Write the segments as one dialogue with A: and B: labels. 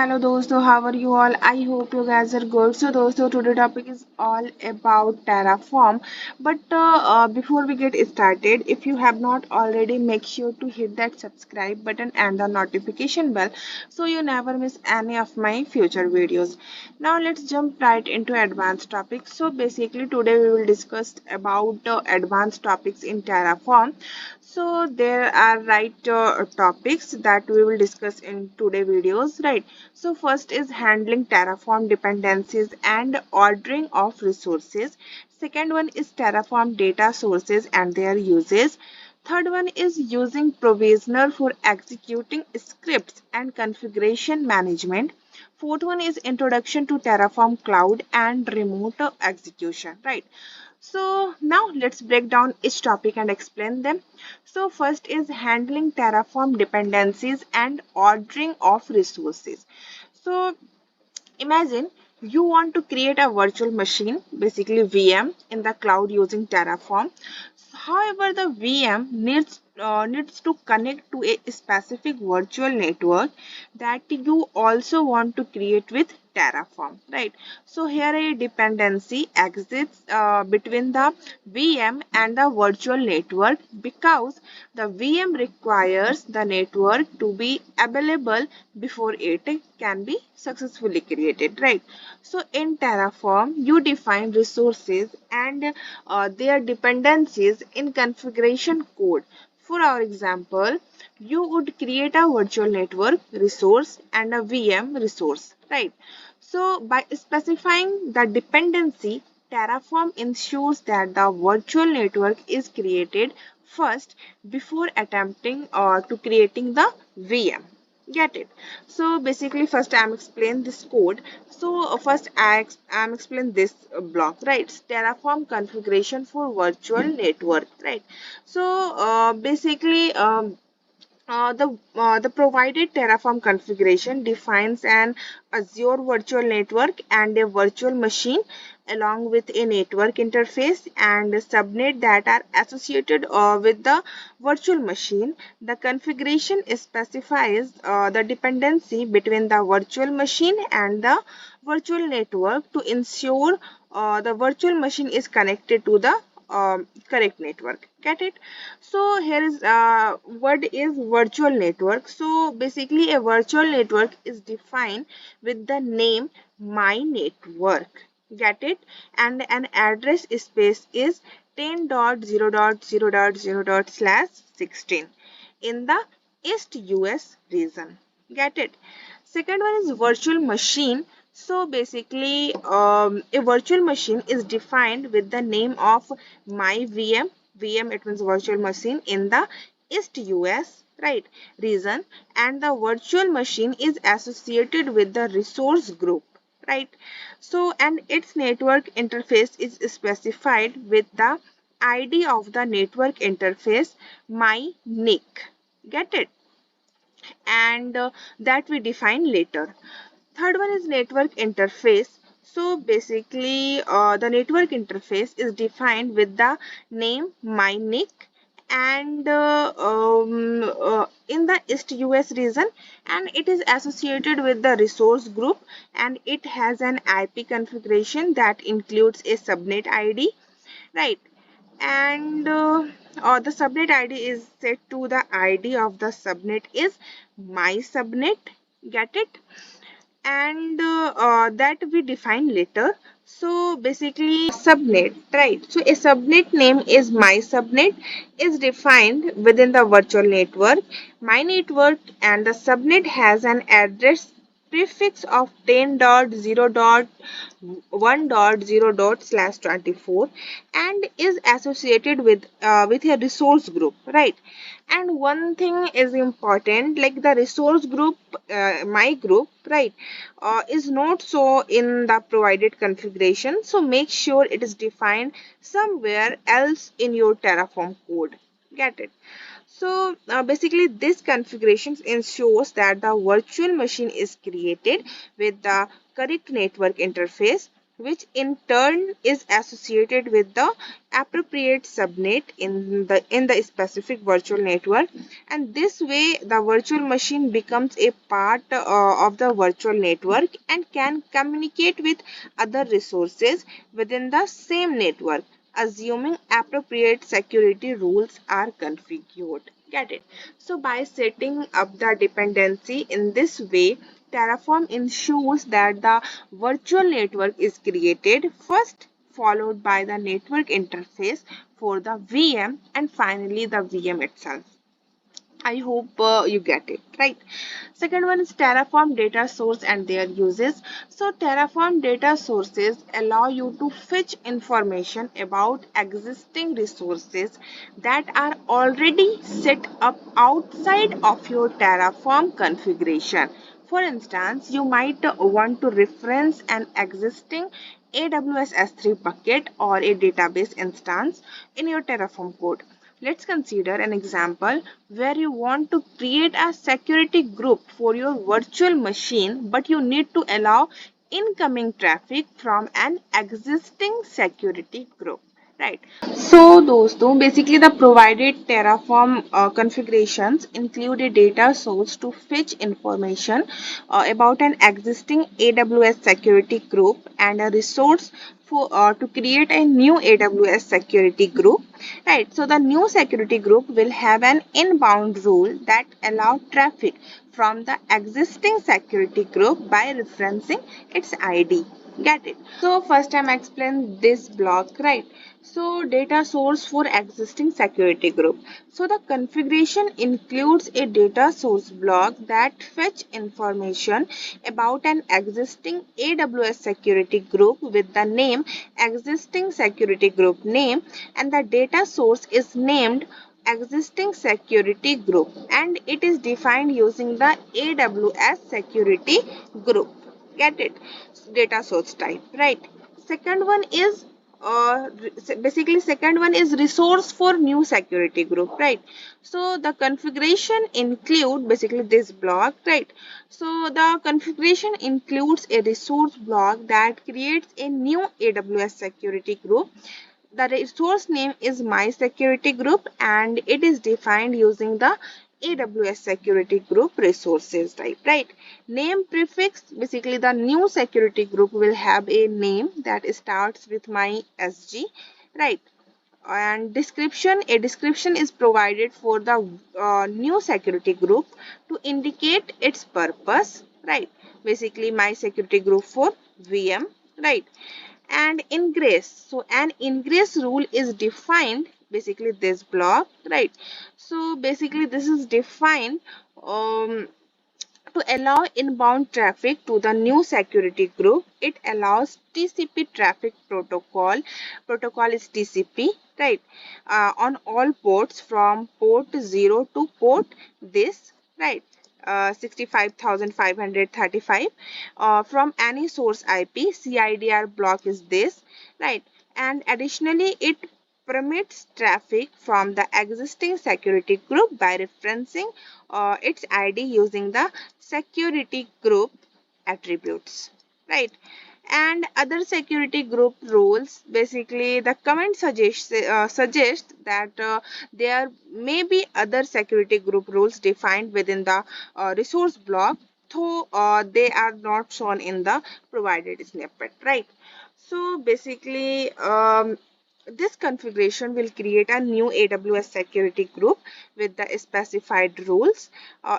A: Hello दोस्तों, how are you all? I hope you guys are good. So दोस्तों, today topic is all about Terraform. But before we get started, if you have not already, make sure to hit that subscribe button and the notification bell so you never miss any of my future videos. Now let's jump right into advanced topics. So basically today we will discuss about advanced topics in Terraform. So there are topics that we will discuss in today videos, right? So first is handling Terraform dependencies and ordering of resources. Second one is Terraform data sources and their uses. Third one is using provisioner for executing scripts and configuration management. Fourth one is introduction to Terraform Cloud and remote execution, right? So now let's break down each topic and explain them. So first is handling Terraform dependencies and ordering of resources. So imagine you want to create a virtual machine, basically VM, in the cloud using Terraform. However, the VM needs to connect to a specific virtual network that you also want to create with Terraform, right? So here a dependency exists between the VM and the virtual network because the VM requires the network to be available before it can be successfully created, right? So in Terraform, you define resources and their dependencies in configuration code. For our example, you would create a virtual network resource and a VM resource, right? So by specifying the dependency, Terraform ensures that the virtual network is created first before attempting to creating the VM. Get it? So basically first I'm explain this code. So first I'm explain this block, right? Terraform configuration for virtual network, right? So the provided Terraform configuration defines an Azure virtual network and a virtual machine along with a network interface and a subnet that are associated with the virtual machine. The configuration specifies the dependency between the virtual machine and the virtual network to ensure the virtual machine is connected to the correct network. Get it? So here is what is virtual network. So basically a virtual network is defined with the name my network. Get it? And an address space is 10.0.0.0./16 in the East US region. Get it? Second one is virtual machine. So basically, a virtual machine is defined with the name of my VM. VM, it means virtual machine in the East US, right, region, and the virtual machine is associated with the resource group, right? So and its network interface is specified with the ID of the network interface, my NIC. Get it? And that we define later. Third one is network interface. So basically the network interface is defined with the name mynic and in the East US region, and it is associated with the resource group, and it has an IP configuration that includes a subnet ID, right? And the subnet ID is set to the ID of the subnet is my subnet. Get it? And that we define later. So basically subnet, right? So a subnet name is my subnet is defined within the virtual network, my network, and the subnet has an address prefix of 10.0.1.0./24 and is associated with a resource group, right? And one thing is important, like the resource group, my group, right, is not so in the provided configuration, so make sure it is defined somewhere else in your Terraform code. Get it? So basically this configuration ensures that the virtual machine is created with the correct network interface, which in turn is associated with the appropriate subnet in the specific virtual network. And this way the virtual machine becomes a part of the virtual network and can communicate with other resources within the same network, assuming appropriate security rules are configured. Get it? So by setting up the dependency in this way, Terraform ensures that the virtual network is created first, followed by the network interface for the VM, and finally the VM itself. I hope you get it, right? Second one is Terraform data source and their uses. So Terraform data sources allow you to fetch information about existing resources that are already set up outside of your Terraform configuration. For instance, you might want to reference an existing AWS S3 bucket or a database instance in your Terraform code. Let's consider an example where you want to create a security group for your virtual machine, but you need to allow incoming traffic from an existing security group. Right. So, दोस्तों, basically the provided Terraform configurations include a data source to fetch information about an existing AWS security group and a resource for to create a new AWS security group. Right. So the new security group will have an inbound rule that allow traffic from the existing security group by referencing its ID. Get it? So first I'm explain this block, right? So data source for existing security group. So the configuration includes a data source block that fetch information about an existing AWS security group with the name existing security group name, and the data source is named existing security group and it is defined using the AWS security group. Get it? Data source type, right? Second one is basically second one is resource for new security group, right? So the configuration include basically this block, right? So the configuration includes a resource block that creates a new AWS security group. The resource name is my security group and it is defined using the AWS security group resources type, right? Name prefix, basically the new security group will have a name that starts with my SG, right? And description, a description is provided for the new security group to indicate its purpose, right? Basically my security group for VM, right? And ingress, so an ingress rule is defined, basically this block, right? So basically this is defined to allow inbound traffic to the new security group. It allows TCP traffic protocol. Protocol is TCP, right? On all ports from port 0 to port this, right? 65,535 from any source IP. CIDR block is this, right? And additionally, it permits traffic from the existing security group by referencing its ID using the security group attributes, right? And other security group rules, basically the comment suggest that there may be other security group rules defined within the resource block, though they are not shown in the provided snippet, right? So basically this configuration will create a new AWS security group with the specified rules,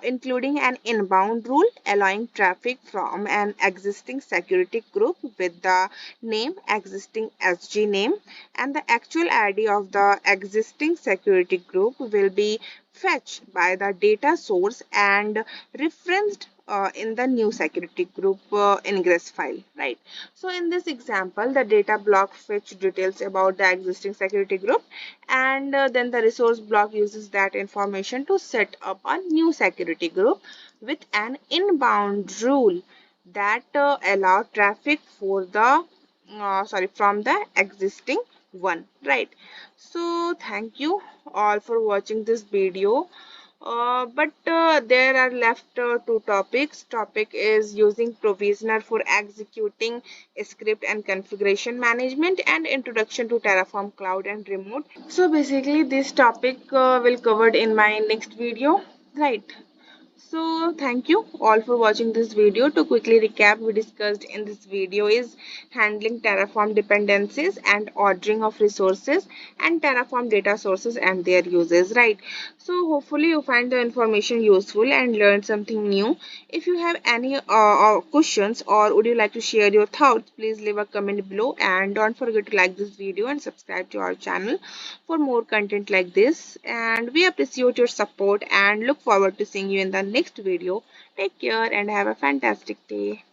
A: including an inbound rule allowing traffic from an existing security group with the name existing SG name, and the actual ID of the existing security group will be fetched by the data source and referenced in the new security group ingress file, right? So in this example, the data block fetch details about the existing security group, and then the resource block uses that information to set up a new security group with an inbound rule that allow traffic for the from the existing one, right? So thank you all for watching this video. But there are left two topics. Topic is using provisioner for executing script and configuration management, and introduction to Terraform Cloud and remote. So basically this topic will covered in my next video, right? So thank you all for watching this video. To quickly recap, we discussed in this video is handling Terraform dependencies and ordering of resources and Terraform data sources and their uses, right? So hopefully you find the information useful and learn something new. If you have any questions or would you like to share your thoughts, please leave a comment below, and don't forget to like this video and subscribe to our channel for more content like this. And we appreciate your support and look forward to seeing you in the next video. Take care and have a fantastic day.